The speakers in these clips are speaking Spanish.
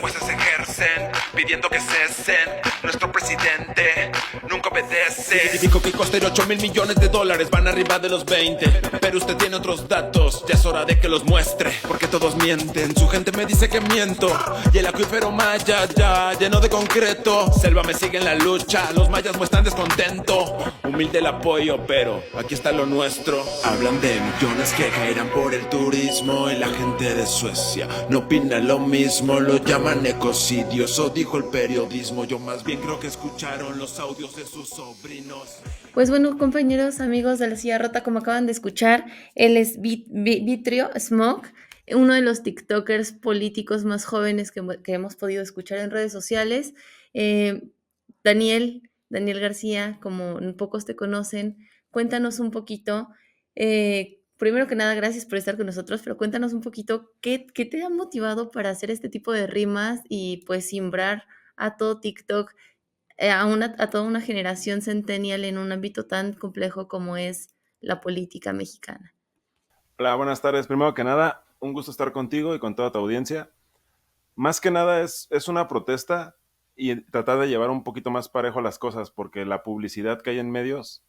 jueces ejercen, pidiendo que cesen. Nuestro presidente nunca obedece. Dijo que costaría 8,000 millones de dólares, van arriba de los 20. Pero usted tiene otros datos, ya es hora de que los muestre. Porque todos mienten, su gente me dice que miento. Y el acuífero maya ya lleno de concreto. Selva me sigue en la lucha, los mayas muestran descontento. Humilde el apoyo, pero aquí está lo nuestro. Hablan de millones que caerán por el turismo. Y la gente de Suecia no opina lo mismo. Lo llaman ecocidio, eso dijo el periodismo. Yo más bien creo que escucharon los audios de sus sobrinos. Pues bueno, compañeros, amigos de la silla rota, como acaban de escuchar, él es Vitrio Smoke, uno de los TikTokers políticos más jóvenes que hemos podido escuchar en redes sociales. Eh, Daniel García, como pocos te conocen, cuéntanos un poquito. Primero que nada, gracias por estar con nosotros, pero cuéntanos un poquito qué te ha motivado para hacer este tipo de rimas y pues simbrar a todo TikTok, a toda una generación centennial en un ámbito tan complejo como es la política mexicana. Hola, buenas tardes. Primero que nada, un gusto estar contigo y con toda tu audiencia. Más que nada es una protesta y tratar de llevar un poquito más parejo las cosas, porque la publicidad que hay en medios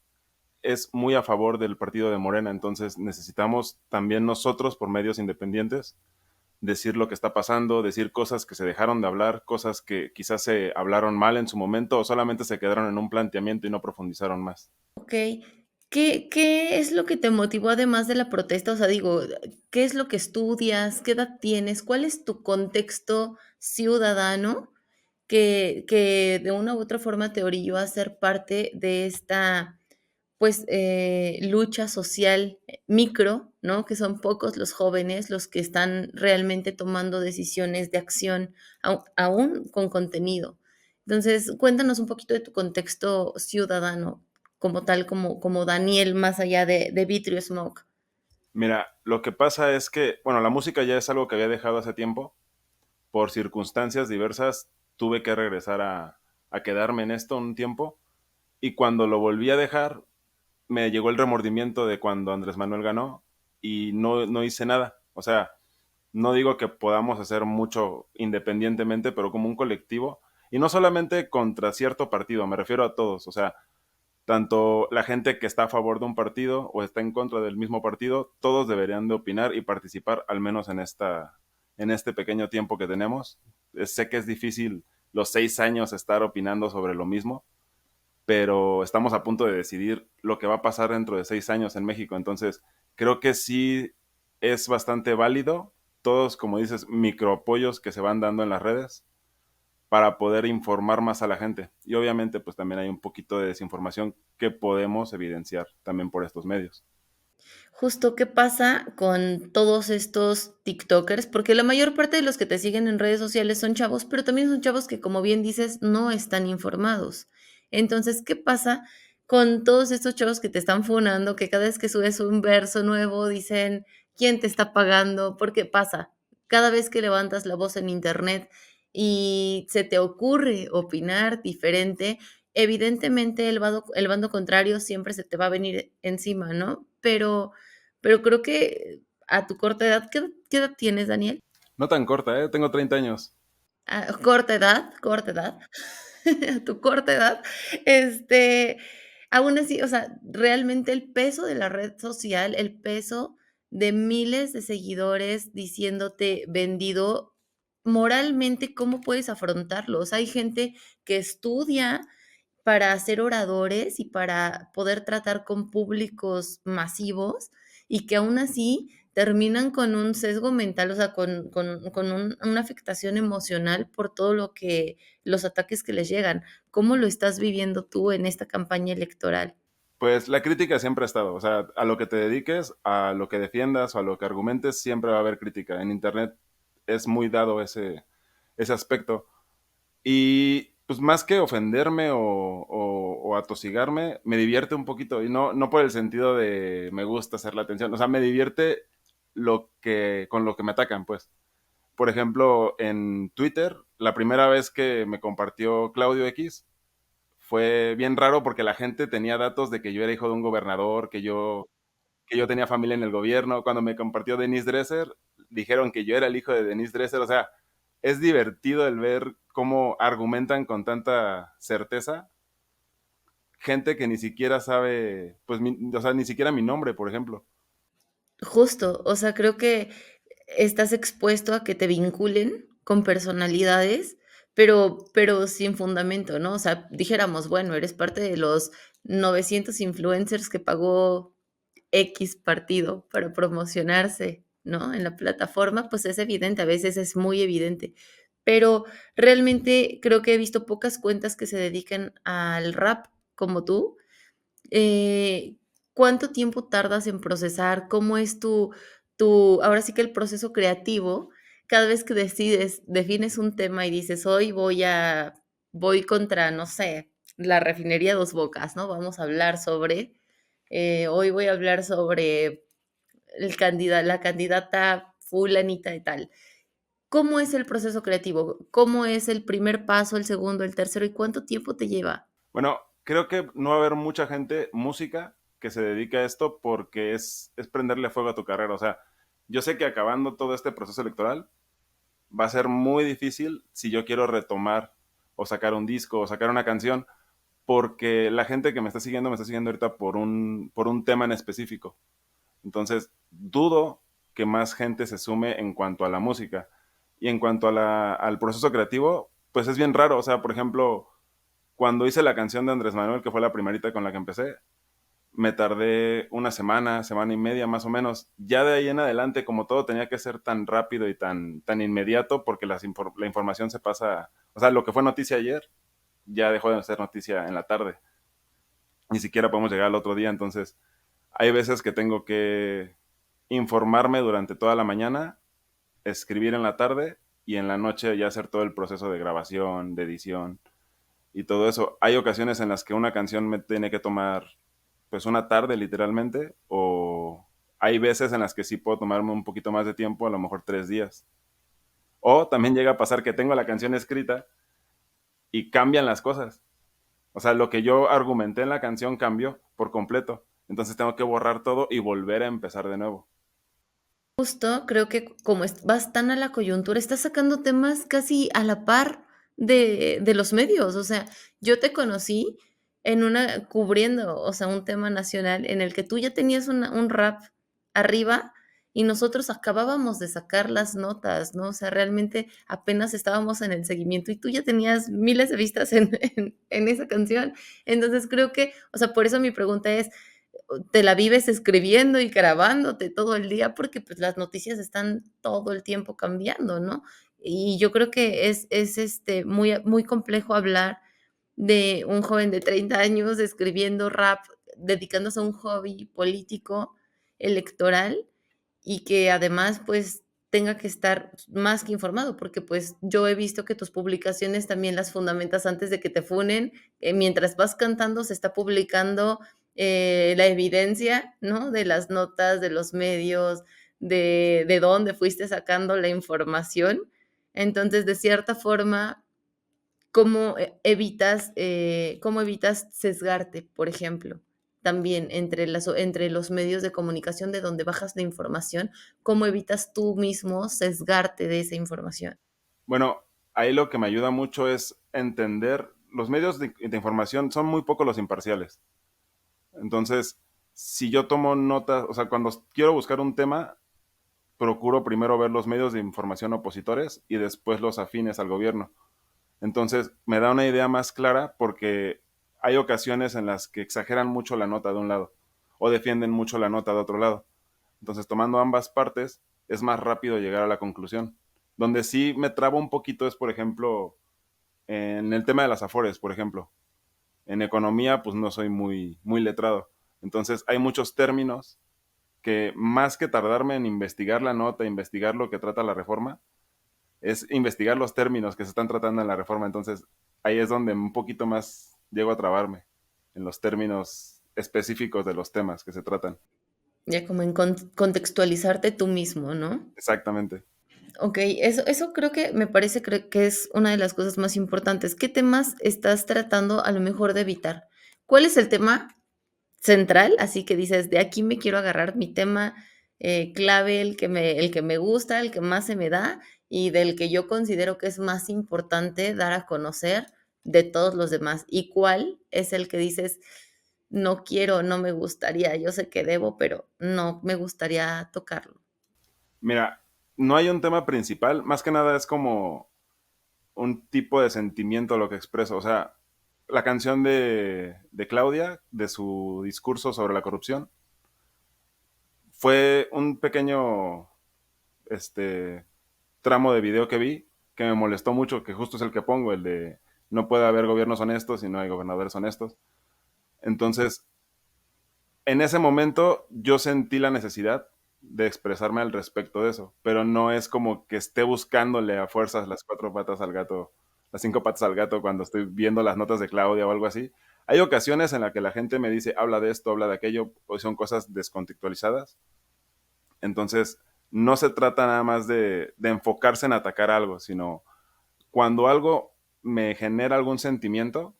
es muy a favor del partido de Morena, entonces necesitamos también nosotros, por medios independientes, decir lo que está pasando, decir cosas que se dejaron de hablar, cosas que quizás se hablaron mal en su momento o solamente se quedaron en un planteamiento y no profundizaron más. Ok, ¿qué es lo que te motivó además de la protesta? O sea, digo, ¿qué es lo que estudias? ¿Qué edad tienes? ¿Cuál es tu contexto ciudadano que de una u otra forma te orilló a ser parte de esta, pues, lucha social micro, ¿no? Que son pocos los jóvenes los que están realmente tomando decisiones de acción, aún con contenido. Entonces, cuéntanos un poquito de tu contexto ciudadano, como tal, como Daniel, más allá de Vitrio Smoke. Mira, lo que pasa es que, bueno, la música ya es algo que había dejado hace tiempo. Por circunstancias diversas tuve que regresar a quedarme en esto un tiempo y cuando lo volví a dejar me llegó el remordimiento de cuando Andrés Manuel ganó y no hice nada. O sea, no digo que podamos hacer mucho independientemente, pero como un colectivo y no solamente contra cierto partido, me refiero a todos. O sea, tanto la gente que está a favor de un partido o está en contra del mismo partido, todos deberían de opinar y participar al menos en este pequeño tiempo que tenemos. Sé que es difícil los 6 años estar opinando sobre lo mismo, pero estamos a punto de decidir lo que va a pasar dentro de 6 años en México. Entonces, creo que sí es bastante válido todos, como dices, microapoyos que se van dando en las redes para poder informar más a la gente. Y obviamente, pues también hay un poquito de desinformación que podemos evidenciar también por estos medios. Justo, ¿qué pasa con todos estos TikTokers? Porque la mayor parte de los que te siguen en redes sociales son chavos, pero también son chavos que, como bien dices, no están informados. Entonces, ¿qué pasa con todos estos chavos que te están funando, que cada vez que subes un verso nuevo dicen, ¿quién te está pagando? ¿Por qué pasa? Cada vez que levantas la voz en internet y se te ocurre opinar diferente, evidentemente el bando contrario siempre se te va a venir encima, ¿no? Pero creo que a tu corta edad, ¿qué edad tienes, Daniel? No tan corta, ¿eh? Tengo 30 años. Corta edad, a tu corta edad, este, aún así, o sea, realmente el peso de la red social, el peso de miles de seguidores diciéndote vendido, moralmente, ¿cómo puedes afrontarlo? O sea, hay gente que estudia para ser oradores y para poder tratar con públicos masivos y que aún así terminan con un sesgo mental, o sea, una afectación emocional por todo lo que, los ataques que les llegan. ¿Cómo lo estás viviendo tú en esta campaña electoral? Pues la crítica siempre ha estado, o sea, a lo que te dediques, a lo que defiendas o a lo que argumentes, siempre va a haber crítica. En Internet es muy dado ese aspecto. Y pues más que ofenderme o atosigarme, me divierte un poquito. Y no por el sentido de me gusta hacer la atención. O sea, me divierte con lo que me atacan, pues. Por ejemplo, en Twitter, la primera vez que me compartió Claudio X, fue bien raro porque la gente tenía datos de que yo era hijo de un gobernador, que yo tenía familia en el gobierno. Cuando me compartió Denise Dresser, dijeron que yo era el hijo de Denise Dresser. O sea, es divertido el ver cómo argumentan con tanta certeza gente que ni siquiera sabe, pues, o sea, ni siquiera mi nombre, por ejemplo. Justo, o sea, creo que estás expuesto a que te vinculen con personalidades, pero sin fundamento, ¿no? O sea, dijéramos, bueno, eres parte de los 900 influencers que pagó X partido para promocionarse, ¿no? En la plataforma, pues es evidente, a veces es muy evidente. Pero realmente creo que he visto pocas cuentas que se dediquen al rap como tú. Eh, ¿Cuánto tiempo tardas en procesar? ¿Cómo es ahora sí que el proceso creativo? Cada vez que defines un tema y dices, hoy voy contra, no sé, la refinería Dos Bocas, ¿no? Vamos a hablar hoy voy a hablar sobre la candidata fulanita de tal. ¿Cómo es el proceso creativo? ¿Cómo es el primer paso, el segundo, el tercero y cuánto tiempo te lleva? Bueno, creo que no va a haber mucha gente, música, que se dedique a esto porque es prenderle fuego a tu carrera. O sea, yo sé que acabando todo este proceso electoral va a ser muy difícil si yo quiero retomar o sacar un disco o sacar una canción, porque la gente que me está siguiendo ahorita por un tema en específico. Entonces, dudo que más gente se sume en cuanto a la música. Y en cuanto a al proceso creativo, pues es bien raro. O sea, por ejemplo, cuando hice la canción de Andrés Manuel, que fue la primerita con la que empecé, me tardé una semana, semana y media más o menos. Ya de ahí en adelante, como todo tenía que ser tan rápido y tan inmediato, porque la información se pasa, o sea, lo que fue noticia ayer, ya dejó de ser noticia en la tarde. Ni siquiera podemos llegar al otro día, entonces hay veces que tengo que informarme durante toda la mañana, escribir en la tarde y en la noche ya hacer todo el proceso de grabación, de edición y todo eso. Hay ocasiones en las que una canción me tiene que tomar pues una tarde literalmente, o hay veces en las que sí puedo tomarme un poquito más de tiempo, a lo mejor 3 días. O también llega a pasar que tengo la canción escrita y cambian las cosas. O sea, lo que yo argumenté en la canción cambió por completo. Entonces tengo que borrar todo y volver a empezar de nuevo. Justo, creo que como vas tan a la coyuntura, estás sacando temas casi a la par de los medios. O sea, yo te conocí cubriendo, o sea, un tema nacional en el que tú ya tenías un rap arriba y nosotros acabábamos de sacar las notas, ¿no? O sea, realmente apenas estábamos en el seguimiento y tú ya tenías miles de vistas en esa canción. Entonces creo que, o sea, por eso mi pregunta es, te la vives escribiendo y grabándote todo el día porque pues las noticias están todo el tiempo cambiando, ¿no? Y yo creo que es muy complejo hablar de un joven de 30 años escribiendo rap, dedicándose a un hobby político, electoral, y que además pues tenga que estar más que informado, porque pues yo he visto que tus publicaciones también las fundamentas antes de que te funen, mientras vas cantando se está publicando la evidencia, ¿no? De las notas, de los medios, de dónde fuiste sacando la información. Entonces, de cierta forma, cómo evitas sesgarte, por ejemplo? También entre los medios de comunicación de donde bajas la información, ¿cómo evitas tú mismo sesgarte de esa información? Bueno, ahí lo que me ayuda mucho es entender, los medios de información son muy pocos los imparciales. Entonces, si yo tomo notas, o sea, cuando quiero buscar un tema, procuro primero ver los medios de información opositores y después los afines al gobierno. Entonces, me da una idea más clara porque hay ocasiones en las que exageran mucho la nota de un lado o defienden mucho la nota de otro lado. Entonces, tomando ambas partes, es más rápido llegar a la conclusión. Donde sí me trabo un poquito es, por ejemplo, en el tema de las afores, por ejemplo. En economía, pues no soy muy letrado. Entonces, hay muchos términos que más que tardarme en investigar la nota, investigar lo que trata la reforma, es investigar los términos que se están tratando en la reforma. Entonces, ahí es donde un poquito más llego a trabarme, en los términos específicos de los temas que se tratan. Ya como en contextualizarte tú mismo, ¿no? Exactamente. Okey, eso creo que me parece que es una de las cosas más importantes. ¿Qué temas estás tratando a lo mejor de evitar? ¿Cuál es el tema central? Así que dices: "De aquí me quiero agarrar, mi tema, clave, el que me gusta, el que más se me da", y del que yo considero que es más importante dar a conocer de todos los demás. ¿Y cuál es el que dices, no quiero, no me gustaría, yo sé que debo, pero no me gustaría tocarlo? Mira, no hay un tema principal, más que nada es como un tipo de sentimiento lo que expreso. O sea, la canción de Claudia, de su discurso sobre la corrupción, fue un pequeño este, tramo de video que vi que me molestó mucho, que justo es el que pongo, el de no puede haber gobiernos honestos y no hay gobernadores honestos. Entonces, en ese momento yo sentí la necesidad de expresarme al respecto de eso, pero no es como que esté buscándole a fuerzas las cuatro patas al gato, las cinco patas al gato cuando estoy viendo las notas de Claudia o algo así. Hay ocasiones en las que la gente me dice, habla de esto, habla de aquello, o son cosas descontextualizadas. Entonces, no se trata nada más de enfocarse en atacar algo, sino cuando algo me genera algún sentimiento,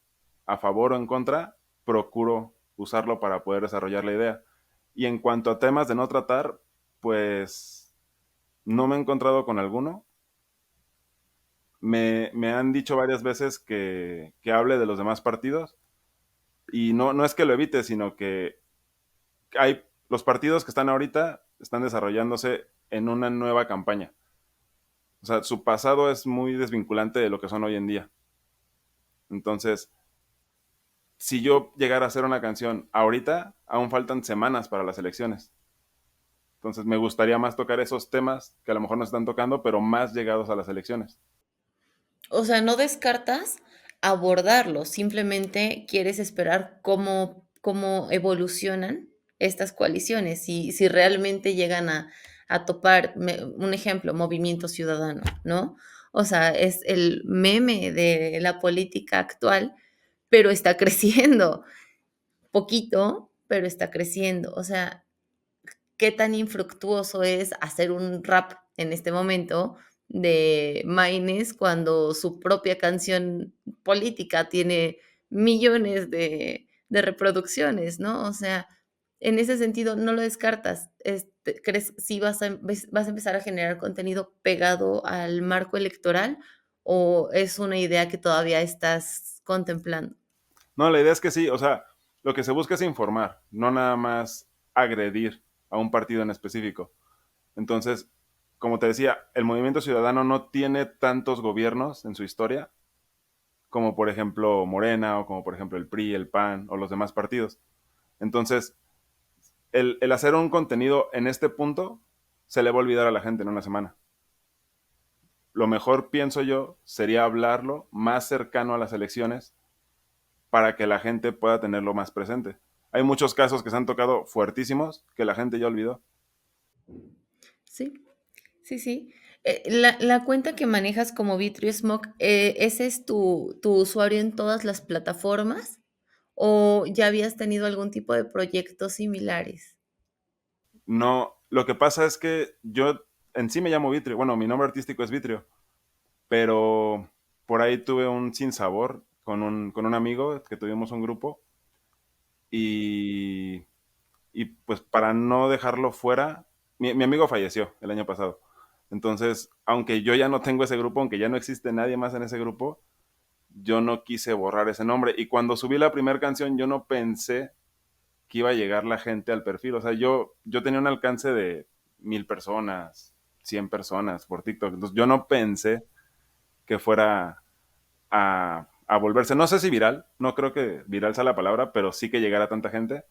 a favor o en contra, procuro usarlo para poder desarrollar la idea. Y en cuanto a temas de no tratar, pues no me he encontrado con alguno. Me han dicho varias veces que hable de los demás partidos y no es que lo evite, sino que hay los partidos que están ahorita están desarrollándose en una nueva campaña. O sea, su pasado es muy desvinculante de lo que son hoy en día. Entonces, si yo llegara a hacer una canción ahorita, aún faltan semanas para las elecciones. Entonces me gustaría más tocar esos temas que a lo mejor no están tocando, pero más llegados a las elecciones. O sea, no descartas abordarlo, simplemente quieres esperar cómo evolucionan estas coaliciones, si realmente llegan a topar, un ejemplo, Movimiento Ciudadano, ¿no? O sea, es el meme de la política actual, pero está creciendo, poquito, pero está creciendo. O sea, qué tan infructuoso es hacer un rap en este momento de Maines cuando su propia canción política tiene millones de reproducciones, ¿no? O sea, en ese sentido, no lo descartas. ¿Crees si vas a empezar a generar contenido pegado al marco electoral o es una idea que todavía estás contemplando? No, la idea es que sí, o sea, lo que se busca es informar, no nada más agredir a un partido en específico. Entonces, como te decía, el movimiento ciudadano no tiene tantos gobiernos en su historia como por ejemplo Morena o como por ejemplo el PRI, el PAN o los demás partidos. Entonces, el hacer un contenido en este punto se le va a olvidar a la gente en una semana. Lo mejor, pienso yo, sería hablarlo más cercano a las elecciones para que la gente pueda tenerlo más presente. Hay muchos casos que se han tocado fuertísimos que la gente ya olvidó. Sí, sí, sí. La cuenta que manejas como Vitrio Smoke, ¿ese es tu usuario en todas las plataformas? ¿O ya habías tenido algún tipo de proyectos similares? No, lo que pasa es que yo en sí me llamo Vitrio, bueno, mi nombre artístico es Vitrio, pero por ahí tuve un sinsabor con un amigo que tuvimos un grupo y, y pues para no dejarlo fuera, mi amigo falleció el año pasado. Entonces, aunque yo ya no tengo ese grupo, aunque ya no existe nadie más en ese grupo, yo no quise borrar ese nombre. Y cuando subí la primera canción, yo no pensé que iba a llegar la gente al perfil. O sea, yo tenía un alcance de 1,000 personas, 100 personas por TikTok. Entonces, yo no pensé que fuera a volverse, no sé si viral, no creo que viral sea la palabra, pero sí que llegara tanta gente.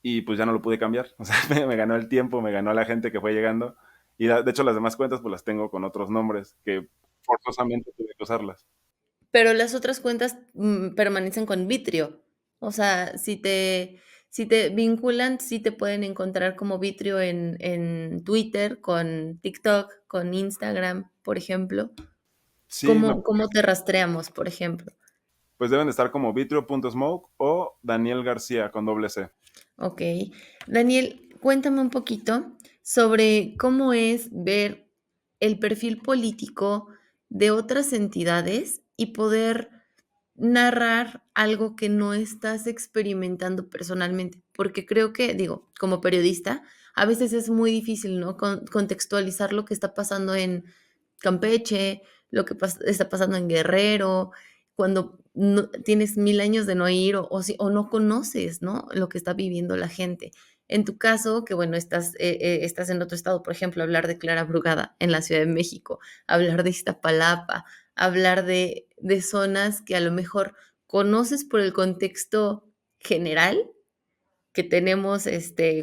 Y pues ya no lo pude cambiar. O sea, me ganó el tiempo, me ganó la gente que fue llegando. Y de hecho las demás cuentas pues las tengo con otros nombres que forzosamente tuve que usarlas. Pero las otras cuentas, permanecen con Vitrio. O sea, si te vinculan, sí te pueden encontrar como Vitrio en Twitter, con TikTok, con Instagram, por ejemplo. Sí, ¿Cómo te rastreamos, por ejemplo? pues deben de estar como vitrio.smoke o Daniel García con doble C. Ok. Daniel, cuéntame un poquito sobre cómo es ver el perfil político de otras entidades y poder narrar algo que no estás experimentando personalmente, porque creo que, digo, como periodista, a veces es muy difícil, ¿no? Contextualizar lo que está pasando en Campeche, lo que está pasando en Guerrero, cuando tienes 1000 años de no ir o no conoces, ¿no? Lo que está viviendo la gente. En tu caso, que bueno, estás en otro estado, por ejemplo, hablar de Clara Brugada en la Ciudad de México, hablar de Iztapalapa, hablar de zonas que a lo mejor conoces por el contexto general, que tenemos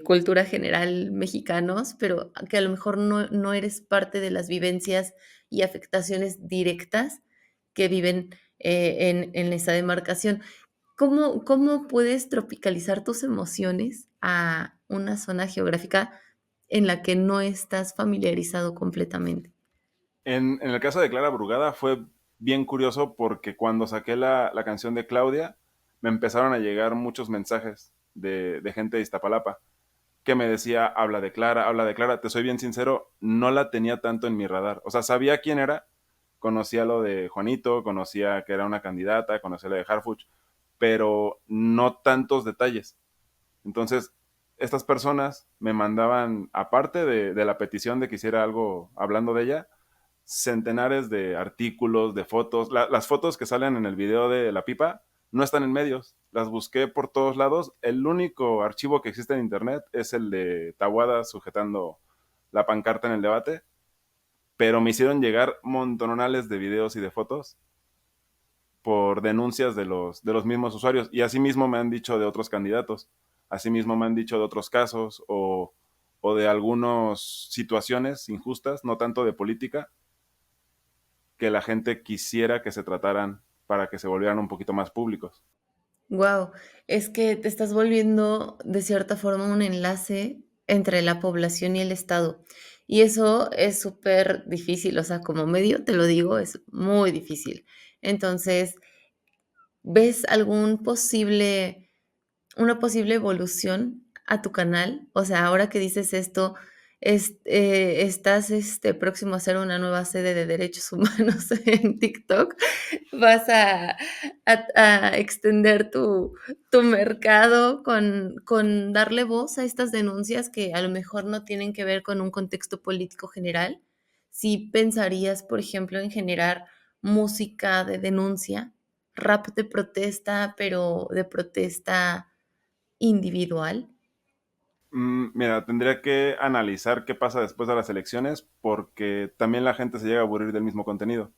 cultura general mexicanos, pero que a lo mejor no eres parte de las vivencias y afectaciones directas que viven en esa demarcación. ¿Cómo puedes tropicalizar tus emociones a una zona geográfica en la que no estás familiarizado completamente? En el caso de Clara Brugada fue bien curioso porque cuando saqué la canción de Claudia, me empezaron a llegar muchos mensajes de gente de Iztapalapa que me decía, habla de Clara. Te soy bien sincero, no la tenía tanto en mi radar. O sea, sabía quién era, conocía lo de Juanito, conocía que era una candidata, conocía lo de Harfuch, pero no tantos detalles. Entonces, estas personas me mandaban, aparte de la petición de que hiciera algo hablando de ella, centenares de artículos, de fotos. Las fotos que salen en el video de la pipa no están en medios. Las busqué por todos lados. El único archivo que existe en internet es el de Tabuada sujetando la pancarta en el debate, pero me hicieron llegar montonales de videos y de fotos por denuncias de los mismos usuarios. Y asimismo me han dicho de otros candidatos. Asimismo me han dicho de otros casos o de algunas situaciones injustas, no tanto de política, que la gente quisiera que se trataran para que se volvieran un poquito más públicos. Wow, es que te estás volviendo de cierta forma un enlace entre la población y el Estado. Y eso es súper difícil, o sea, como medio te lo digo, es muy difícil. Entonces, ¿ves una posible evolución a tu canal? O sea, ahora que dices esto, estás próximo a hacer una nueva sede de derechos humanos en TikTok. Vas a extender tu mercado con darle voz a estas denuncias que a lo mejor no tienen que ver con un contexto político general. Si pensarías, por ejemplo, en generar música de denuncia, rap de protesta, pero de protesta individual. Mira, tendría que analizar qué pasa después de las elecciones porque también la gente se llega a aburrir del mismo contenido.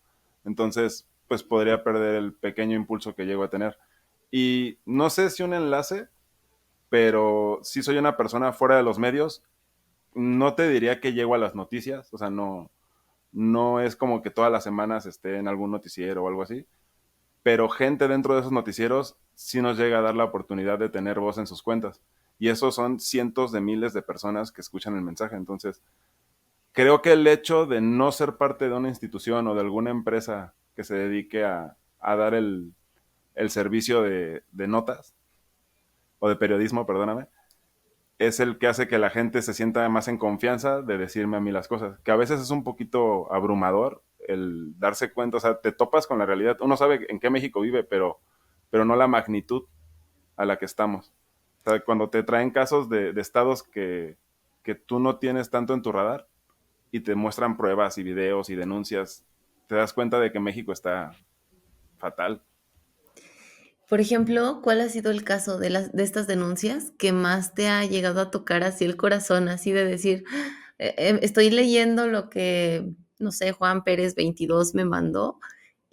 Entonces, pues podría perder el pequeño impulso que llego a tener. Y no sé si un enlace, pero sí soy una persona fuera de los medios. No te diría que llego a las noticias, o sea, no es como que todas las semanas esté en algún noticiero o algo así, pero gente dentro de esos noticieros sí nos llega a dar la oportunidad de tener voz en sus cuentas. Y esos son cientos de miles de personas que escuchan el mensaje. Entonces, creo que el hecho de no ser parte de una institución o de alguna empresa que se dedique a dar el servicio de notas o de periodismo, perdóname, es el que hace que la gente se sienta más en confianza de decirme a mí las cosas, que a veces es un poquito abrumador el darse cuenta, o sea, te topas con la realidad. Uno sabe en qué México vive, pero no la magnitud a la que estamos. O sea, cuando te traen casos de estados que tú no tienes tanto en tu radar y te muestran pruebas y videos y denuncias, te das cuenta de que México está fatal. Por ejemplo, ¿cuál ha sido el caso de estas denuncias que más te ha llegado a tocar así el corazón, así de decir, estoy leyendo lo que, no sé, Juan Pérez 22 me mandó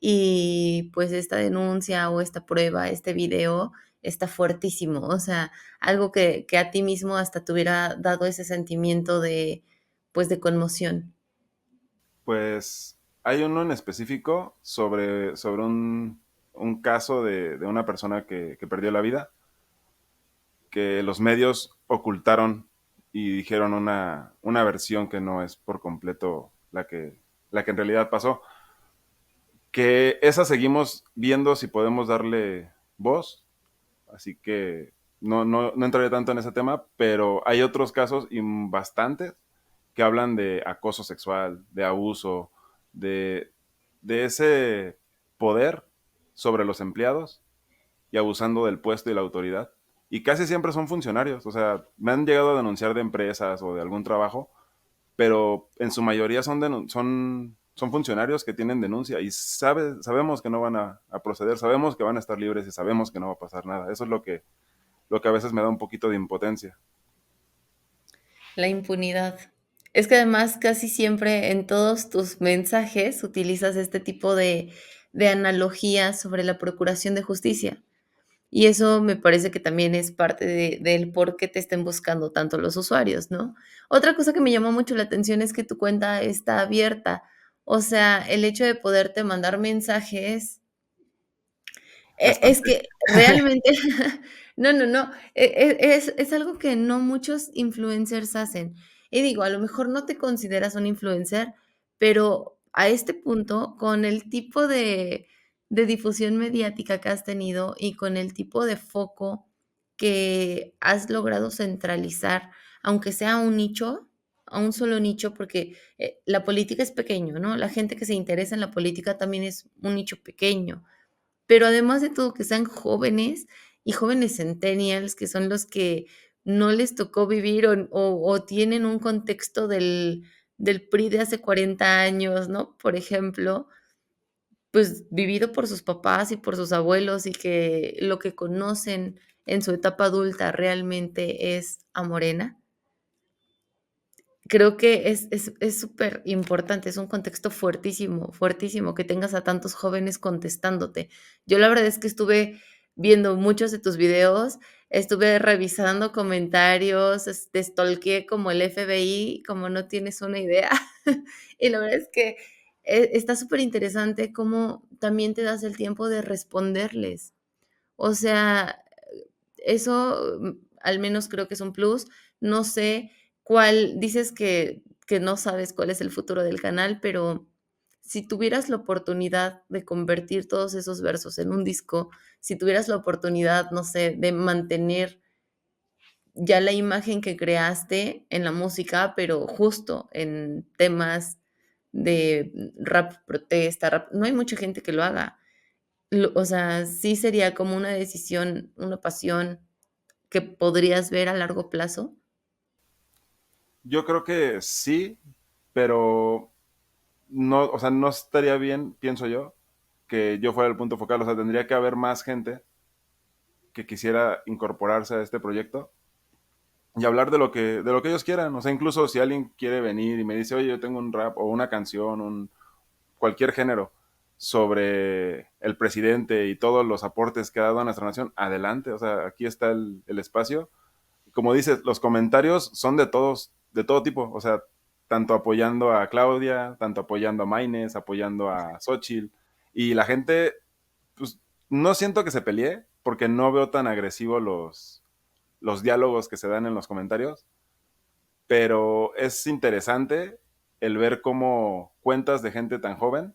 y pues esta denuncia o esta prueba, este video está fuertísimo? O sea, algo que a ti mismo hasta te hubiera dado ese sentimiento pues de conmoción. Pues hay uno en específico sobre un caso de una persona que perdió la vida, que los medios ocultaron y dijeron una versión que no es por completo la que en realidad pasó. Que esa seguimos viendo si podemos darle voz, así que no entraré tanto en ese tema, pero hay otros casos y bastantes que hablan de acoso sexual, de abuso, de, de ese poder sobre los empleados y abusando del puesto y la autoridad. Y casi siempre son funcionarios, o sea, me han llegado a denunciar de empresas o de algún trabajo, pero en su mayoría son son funcionarios que tienen denuncia y sabemos que no van a proceder, sabemos que van a estar libres y sabemos que no va a pasar nada. Eso es lo que a veces me da un poquito de impotencia. La impunidad. Es que además casi siempre en todos tus mensajes utilizas este tipo de analogías sobre la procuración de justicia. Y eso me parece que también es parte del por qué te estén buscando tanto los usuarios, ¿no? Otra cosa que me llamó mucho la atención es que tu cuenta está abierta. O sea, el hecho de poderte mandar mensajes es Bastante. que realmente, no, no, no, es algo que no muchos influencers hacen. Y digo, a lo mejor no te consideras un influencer, pero a este punto, con el tipo de difusión mediática que has tenido y con el tipo de foco que has logrado centralizar, aunque sea un nicho, a un solo nicho, porque la política es pequeño, ¿no? La gente que se interesa en la política también es un nicho pequeño, pero además de todo, que sean jóvenes y jóvenes centennials, que son los que no les tocó vivir o tienen un contexto del PRI de hace 40 años, ¿no? Por ejemplo, pues vivido por sus papás y por sus abuelos y que lo que conocen en su etapa adulta realmente es a Morena. Creo que es súper importante, es un contexto fuertísimo, fuertísimo que tengas a tantos jóvenes contestándote. Yo la verdad es que estuve viendo muchos de tus videos, estuve revisando comentarios, te stalkeé como el FBI, como no tienes una idea. Y la verdad es que está súper interesante cómo también te das el tiempo de responderles. O sea, eso, al menos creo que es un plus. No sé cuál dices que no sabes cuál es el futuro del canal, pero si tuvieras la oportunidad de convertir todos esos versos en un disco, si tuvieras la oportunidad, no sé, de mantener ya la imagen que creaste en la música, pero justo en temas de rap protesta, rap, no hay mucha gente que lo haga. O sea, sí sería como una decisión, una pasión que podrías ver a largo plazo. Yo creo que sí, pero no, o sea, no estaría bien, pienso yo, que yo fuera el punto focal. O sea, tendría que haber más gente que quisiera incorporarse a este proyecto y hablar de lo que ellos quieran. O sea, incluso si alguien quiere venir y me dice, oye, yo tengo un rap o una canción, cualquier género sobre el presidente y todos los aportes que ha dado a nuestra nación, adelante. O sea, aquí está el espacio. Como dices, los comentarios son de todos, de todo tipo. O sea, tanto apoyando a Claudia, tanto apoyando a Maines, apoyando a Xochitl. Y la gente, pues, no siento que se pelee, porque no veo tan agresivo los diálogos que se dan en los comentarios, pero es interesante el ver cómo cuentas de gente tan joven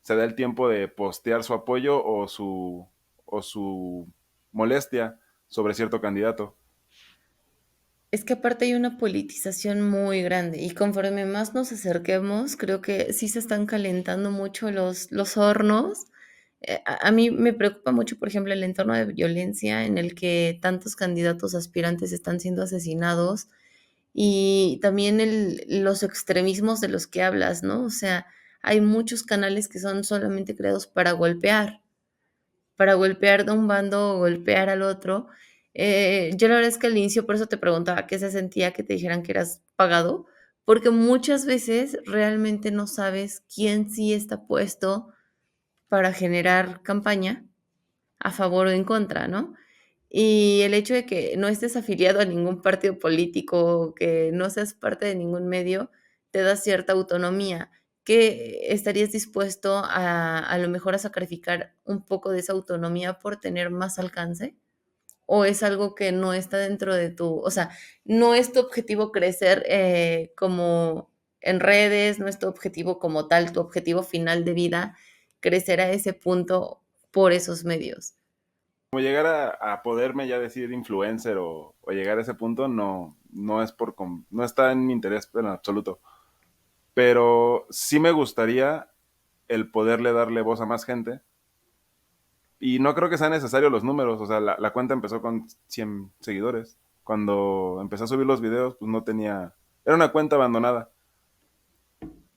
se da el tiempo de postear su apoyo o su molestia sobre cierto candidato. Es que aparte hay una politización muy grande y conforme más nos acerquemos, creo que sí se están calentando mucho los hornos. A mí me preocupa mucho, por ejemplo, el entorno de violencia en el que tantos candidatos aspirantes están siendo asesinados y también los extremismos de los que hablas, ¿no? O sea, hay muchos canales que son solamente creados para golpear de un bando o golpear al otro. Yo la verdad es que al inicio por eso te preguntaba qué se sentía que te dijeran que eras pagado, porque muchas veces realmente no sabes quién sí está puesto para generar campaña a favor o en contra, ¿no? Y el hecho de que no estés afiliado a ningún partido político, que no seas parte de ningún medio, te da cierta autonomía. ¿Que estarías dispuesto a lo mejor a sacrificar un poco de esa autonomía por tener más alcance? ¿O es algo que no está dentro de tu, o sea, no es tu objetivo crecer como en redes, no es tu objetivo como tal, tu objetivo final de vida, crecer a ese punto por esos medios? Como llegar a poderme ya decir influencer o llegar a ese punto, no es no está en mi interés en absoluto. Pero sí me gustaría el poderle darle voz a más gente. Y no creo que sean necesarios los números. O sea, la cuenta empezó con 100 seguidores. Cuando empecé a subir los videos, pues no tenía. Era una cuenta abandonada.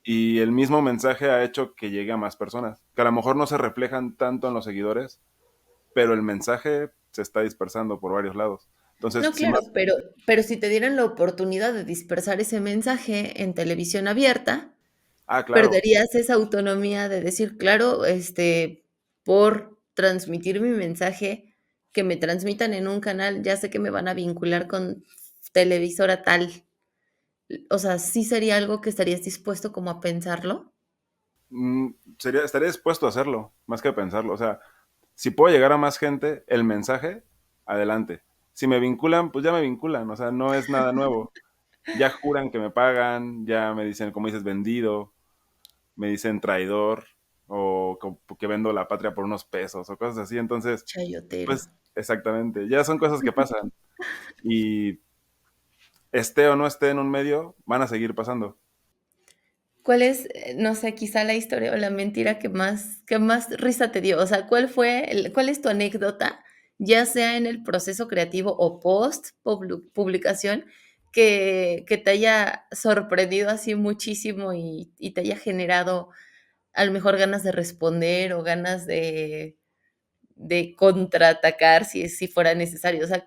y el mismo mensaje ha hecho que llegue a más personas, que a lo mejor no se reflejan tanto en los seguidores, pero el mensaje se está dispersando por varios lados. Entonces, No, si claro, más... pero si te dieran la oportunidad de dispersar ese mensaje en televisión abierta, Ah, claro. perderías esa autonomía de decir, claro, por transmitir mi mensaje, que me transmitan en un canal, ya sé que me van a vincular con televisora tal. O sea, ¿sí sería algo que estarías dispuesto como a pensarlo? mm, estaría dispuesto a hacerlo, más que pensarlo. O sea, si puedo llegar a más gente, el mensaje, adelante. Si me vinculan, pues ya me vinculan, o sea, no es nada nuevo. Ya juran que me pagan, ya me dicen, como dices, vendido, me dicen traidor, o que vendo la patria por unos pesos, o cosas así. Entonces, Chayotero. pues, exactamente, ya son cosas que pasan. Y esté o no esté en un medio, van a seguir pasando. ¿Cuál es, no sé, quizá la historia o la mentira que más risa te dio? O sea, ¿cuál es tu anécdota, ya sea en el proceso creativo o post publicación, que te haya sorprendido así muchísimo y te haya generado a lo mejor ganas de responder o ganas de contraatacar si fuera necesario? O sea,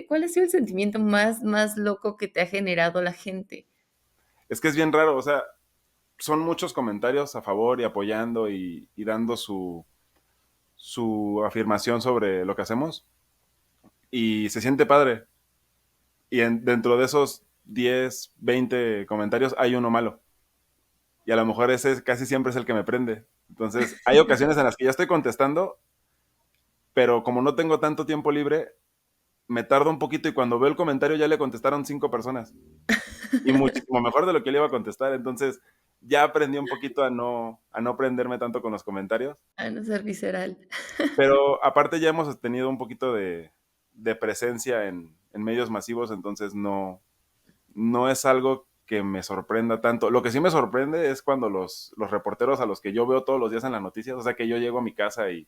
¿cuál ha sido el sentimiento más loco que te ha generado la gente? Es que es bien raro, o sea, son muchos comentarios a favor y apoyando y dando su afirmación sobre lo que hacemos y se siente padre. Y dentro de esos 10 20 comentarios hay uno malo. Y a lo mejor ese casi siempre es el que me prende. Entonces, hay ocasiones en las que ya estoy contestando, pero como no tengo tanto tiempo libre, me tardo un poquito y cuando veo el comentario ya le contestaron 5 personas. Y muchísimo mejor de lo que le iba a contestar. Entonces, ya aprendí un poquito a no prenderme tanto con los comentarios. A no ser visceral. Pero aparte ya hemos tenido un poquito de presencia en medios masivos, entonces no es algo que me sorprenda tanto. Lo que sí me sorprende es cuando los reporteros a los que yo veo todos los días en las noticias, o sea que yo llego a mi casa y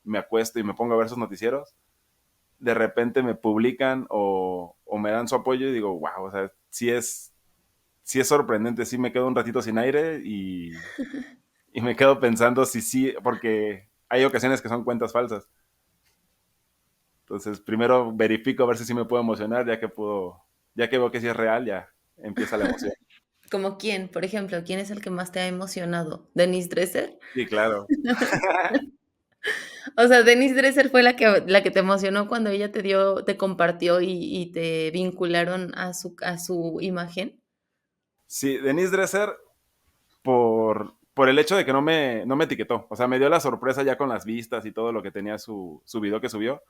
me acuesto y me pongo a ver sus noticieros, de repente me publican o me dan su apoyo y digo, wow, o sea, sí es sorprendente, sí me quedo un ratito sin aire y me quedo pensando si sí, porque hay ocasiones que son cuentas falsas. Entonces, primero verifico a ver si sí me puedo emocionar, ya que veo que sí es real, ya empieza la emoción. ¿Como quién? Por ejemplo, ¿quién es el que más te ha emocionado? ¿Denise Dresser? Sí, claro. O sea, Denise Dresser fue la que te emocionó cuando ella te compartió y te vincularon a su imagen. Sí, Denise Dresser, por el hecho de que no me etiquetó. O sea, me dio la sorpresa ya con las vistas y todo lo que tenía su video que subió.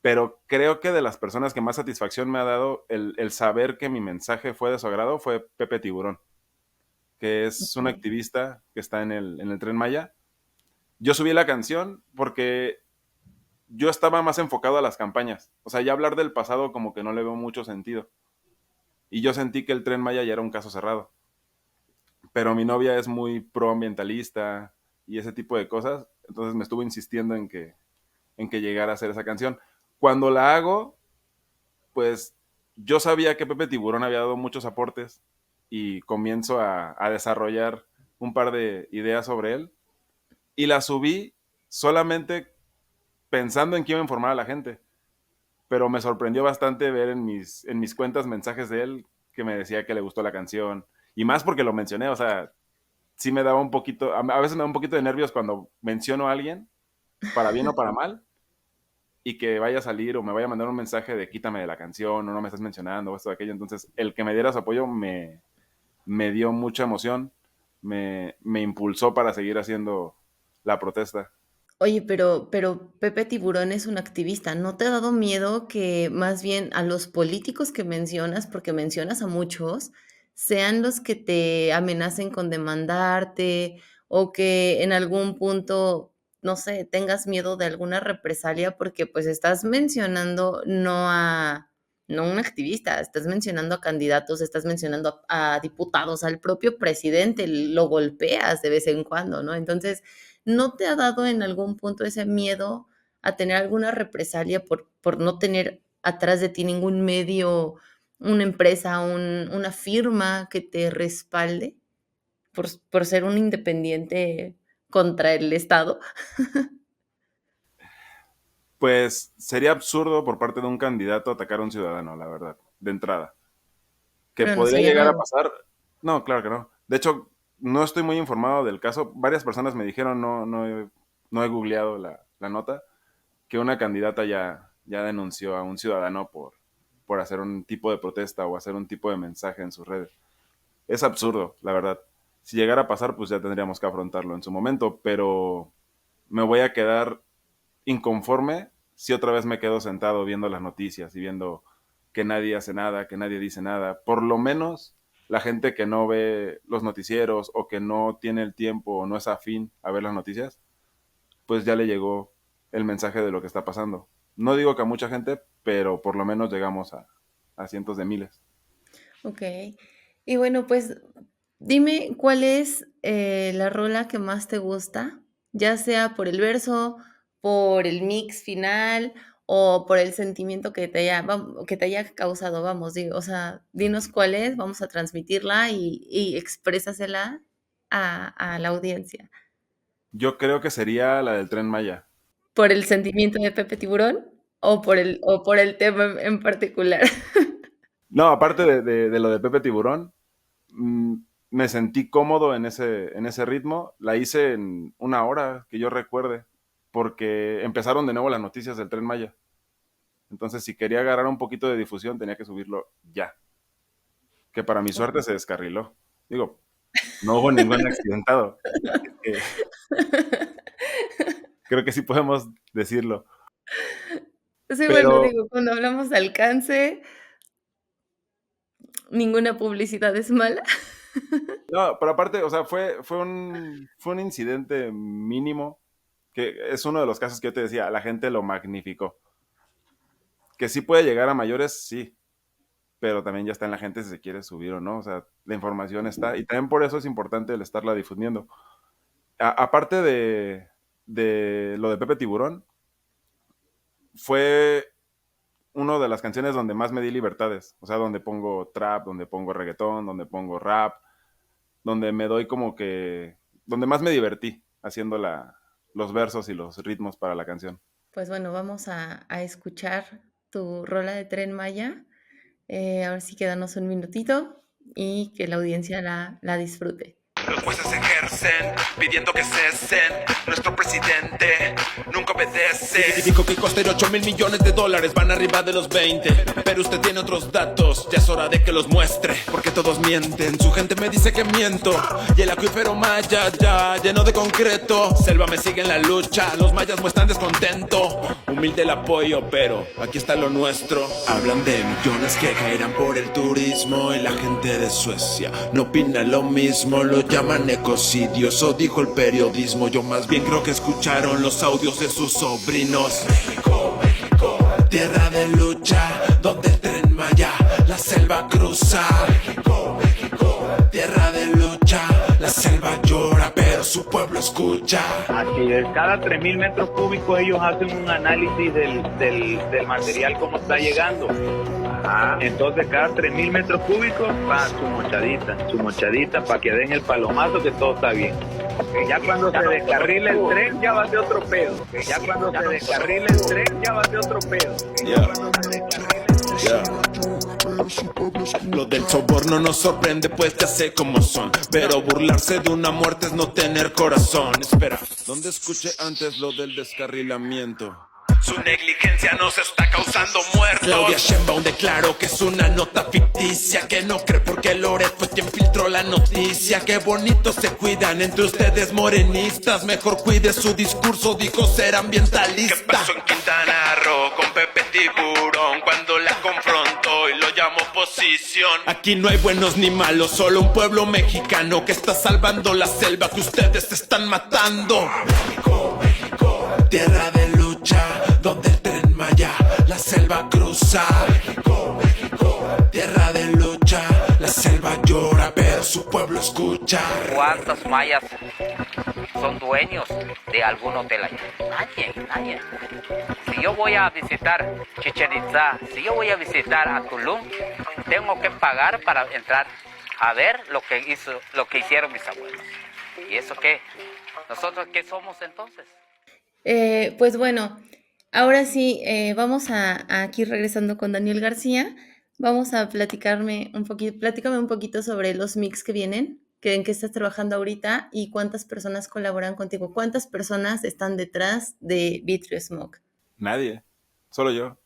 Pero creo que de las personas que más satisfacción me ha dado el saber que mi mensaje fue de su agrado fue Pepe Tiburón, que es un Okey. activista que está en el Tren Maya. Yo subí la canción porque yo estaba más enfocado a las campañas. O sea, ya hablar del pasado como que no le veo mucho sentido. Y yo sentí que el Tren Maya ya era un caso cerrado. Pero mi novia es muy proambientalista y ese tipo de cosas, entonces me estuvo insistiendo en que llegara a hacer esa canción. Cuando la hago, pues yo sabía que Pepe Tiburón había dado muchos aportes y comienzo a desarrollar un par de ideas sobre él y la subí solamente pensando en que iba a informar a la gente, pero me sorprendió bastante ver en mis cuentas mensajes de él que me decía que le gustó la canción y más porque lo mencioné, o sea, sí me daba un poquito, a veces me da un poquito de nervios cuando menciono a alguien, para bien o para mal, y que vaya a salir o me vaya a mandar un mensaje de quítame de la canción o no me estás mencionando o esto o aquello. Entonces, el que me diera su apoyo me dio mucha emoción, me impulsó para seguir haciendo la protesta. Oye, pero Pepe Tiburón es un activista, ¿no te ha dado miedo que más bien a los políticos que mencionas, porque mencionas a muchos, sean los que te amenacen con demandarte o que en algún punto, no sé, tengas miedo de alguna represalia? Porque, pues, estás mencionando no a un activista, estás mencionando a candidatos, estás mencionando a diputados, al propio presidente, lo golpeas de vez en cuando, ¿no? Entonces, ¿no te ha dado en algún punto ese miedo a tener alguna represalia por no tener atrás de ti ningún medio, una empresa, una firma que te respalde? por ser un independiente contra el Estado. Pues sería absurdo por parte de un candidato atacar a un ciudadano, la verdad, de entrada. Que Pero no podría sería llegar a nuevo. pasar. No, claro que no. De hecho, no estoy muy informado del caso. Varias personas me dijeron, no he googleado la nota, que una candidata ya denunció a un ciudadano por hacer un tipo de protesta o hacer un tipo de mensaje en sus redes. Es absurdo, la verdad. Si llegara a pasar, pues ya tendríamos que afrontarlo en su momento, pero me voy a quedar inconforme si otra vez me quedo sentado viendo las noticias y viendo que nadie hace nada, que nadie dice nada. Por lo menos la gente que no ve los noticieros o que no tiene el tiempo o no es afín a ver las noticias, pues ya le llegó el mensaje de lo que está pasando. No digo que a mucha gente, pero por lo menos llegamos a cientos de miles. Ok. Y bueno, pues dime cuál es la rola que más te gusta, ya sea por el verso, por el mix final o por el sentimiento que te haya causado, vamos, digo, o sea, dinos cuál es, vamos a transmitirla y exprésasela a la audiencia. Yo creo que sería la del Tren Maya. ¿Por el sentimiento de Pepe Tiburón o por el tema en particular? No, aparte de lo de Pepe Tiburón, mm, me sentí cómodo en ese ritmo. La hice en una hora, que yo recuerde, porque empezaron de nuevo las noticias del Tren Maya. Entonces, si quería agarrar un poquito de difusión, tenía que subirlo ya. Que para mi suerte se descarriló. Digo, no hubo ningún accidentado. Eh, creo que sí podemos decirlo. Sí, bueno, Pero, digo, cuando hablamos de alcance, ninguna publicidad es mala. no, pero aparte, o sea, fue un incidente mínimo, que es uno de los casos que yo te decía, la gente lo magnificó. Que sí puede llegar a mayores, sí, pero también ya está en la gente si se quiere subir o no. O sea, la información está, y también por eso es importante el estarla difundiendo. Aparte de lo de Pepe Tiburón, fue una de las canciones donde más me di libertades. O sea, donde pongo trap, donde pongo reggaetón, donde pongo rap, donde me doy como que, donde más me divertí haciendo los versos y los ritmos para la canción. Pues bueno, vamos a escuchar tu rola de Tren Maya. Ahora sí que danos un minutito y que la audiencia la disfrute. Los jueces ejercen, pidiendo que cesen. Nuestro presidente nunca obedece. Dijo que costaría 8,000 millones de dólares, van arriba de los 20. Pero usted tiene otros datos, ya es hora de que los muestre. Porque todos mienten, su gente me dice que miento. Y el acuífero maya ya lleno de concreto. Selva me sigue en la lucha, los mayas muestran descontento. Humilde el apoyo, pero aquí está lo nuestro. Hablan de millones que caerán por el turismo. Y la gente de Suecia no opina lo mismo, lo llaman ecocidio, eso dijo el periodismo. Yo más bien creo que escucharon los audios de sus sobrinos. México, México, tierra de lucha, donde el Tren Maya la selva cruza. México, México, tierra de lucha, la selva llora, pero su pueblo escucha. Así es, cada 3,000 metros cúbicos ellos hacen un análisis del material como está llegando. Ajá. Entonces cada 3,000 metros cúbicos va su mochadita para que den el palomazo que todo está bien. Que ya cuando se descarrile el tren ya va a ser otro pedo. Que ya cuando se descarrile el tren ya va a ser otro pedo. Que ya cuando se descarrile el tren. Lo del soborno nos sorprende, pues ya sé cómo son. Pero burlarse de una muerte es no tener corazón. Espera, ¿dónde escuché antes lo del descarrilamiento? Su negligencia nos está causando muertos. Claudia Sheinbaum declaró que es una nota ficticia, que no cree porque Loret fue quien filtró la noticia. Qué bonito se cuidan entre ustedes morenistas. Mejor cuide su discurso, dijo ser ambientalista. ¿Qué pasó en Quintana Roo con Pepe Tiburón cuando la confrontó y lo llamó oposición? Aquí no hay buenos ni malos, solo un pueblo mexicano que está salvando la selva que ustedes están matando. México, México, tierra de lucha, donde el Tren Maya la selva cruza. México, México, tierra de lucha, la selva llora, pero su pueblo escucha. ¿Cuántos mayas son dueños de algún hotel allá? Nadie. Si yo voy a visitar Chichén Itzá, si yo voy a visitar a Tulum, tengo que pagar para entrar a ver lo que hicieron mis abuelos. ¿Y eso qué? ¿Nosotros qué somos entonces? Pues bueno, ahora sí, vamos a aquí regresando con Daniel García. Vamos a platícame un poquito sobre los mix que vienen, en qué estás trabajando ahorita y cuántas personas colaboran contigo. ¿Cuántas personas están detrás de Vitrio Smoke? Nadie, solo yo,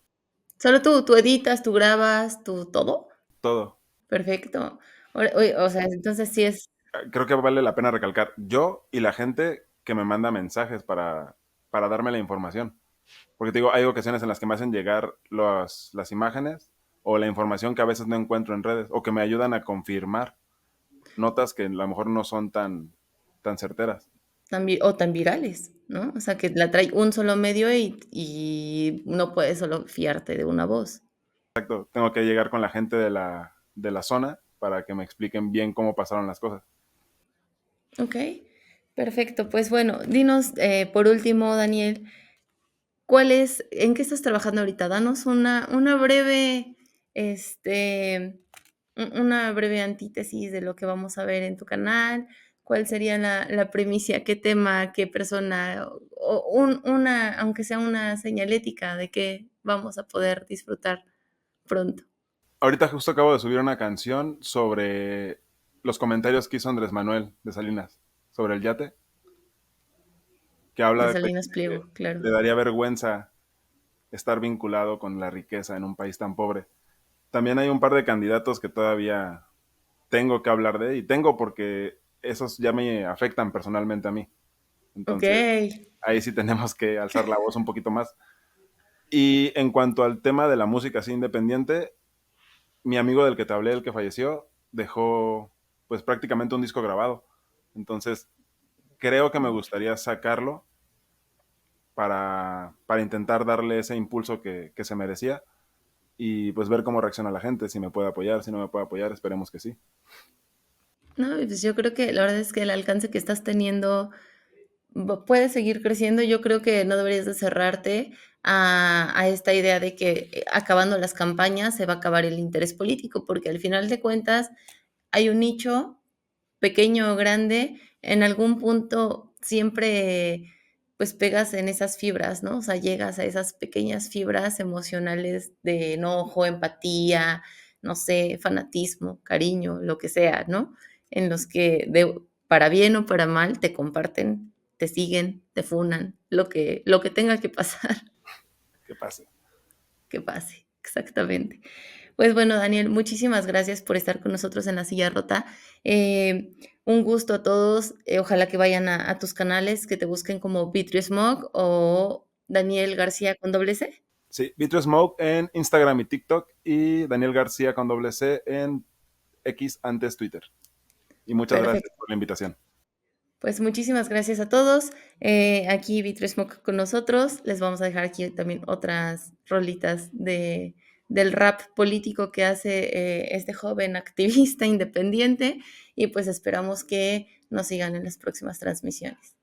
¿Solo tú editas, tú grabas, tú todo? todo. Perfecto. O sea, entonces sí es, Creo que vale la pena recalcar, yo y la gente que me manda mensajes para darme la información. Porque te digo, hay ocasiones en las que me hacen llegar las imágenes o la información que a veces no encuentro en redes o que me ayudan a confirmar notas que a lo mejor no son tan certeras. tan virales, ¿no? O sea, que la trae un solo medio y no puedes solo fiarte de una voz. Exacto, tengo que llegar con la gente de la zona para que me expliquen bien cómo pasaron las cosas. Ok, perfecto. Pues bueno, dinos por último, Daniel, en qué estás trabajando ahorita? Danos una breve, una breve antítesis de lo que vamos a ver en tu canal. ¿Cuál sería la primicia? ¿Qué tema? ¿Qué persona? Aunque sea una señalética de que vamos a poder disfrutar pronto. Ahorita justo acabo de subir una canción sobre los comentarios que hizo Andrés Manuel de Salinas sobre el yate, que De habla de Salinas que Pliego, claro. le daría vergüenza estar vinculado con la riqueza en un país tan pobre. También hay un par de candidatos que todavía tengo que hablar de, y tengo porque esos ya me afectan personalmente a mí. Ok, Entonces, ahí sí tenemos que alzar la voz un poquito más. Y en cuanto al tema de la música así independiente, mi amigo del que te hablé, el que falleció, dejó pues prácticamente un disco grabado. Entonces, creo que me gustaría sacarlo para intentar darle ese impulso que se merecía y pues ver cómo reacciona la gente, si me puede apoyar, si no me puede apoyar, esperemos que sí. no, pues yo creo que la verdad es que el alcance que estás teniendo puede seguir creciendo. Yo creo que no deberías de cerrarte a esta idea de que acabando las campañas se va a acabar el interés político, porque al final de cuentas hay un nicho pequeño o grande, en algún punto siempre pues pegas en esas fibras, ¿no? O sea, llegas a esas pequeñas fibras emocionales de enojo, empatía, no sé, fanatismo, cariño, lo que sea, ¿no? En los que para bien o para mal te comparten, te siguen, te funan, lo que tenga que pasar, Que pase. que pase, exactamente. Pues bueno, Daniel, muchísimas gracias por estar con nosotros en La Silla Rota. Un gusto a todos. Ojalá que vayan a tus canales, que te busquen como Vitrio Smog o Daniel García con doble C. Sí, Vitro Smoke en Instagram y TikTok y Daniel García con doble C en X antes Twitter. Y muchas Perfecto. gracias por la invitación. Pues muchísimas gracias a todos. Aquí Vitrio Smog con nosotros. Les vamos a dejar aquí también otras rolitas del rap político que hace este joven activista independiente y pues esperamos que nos sigan en las próximas transmisiones.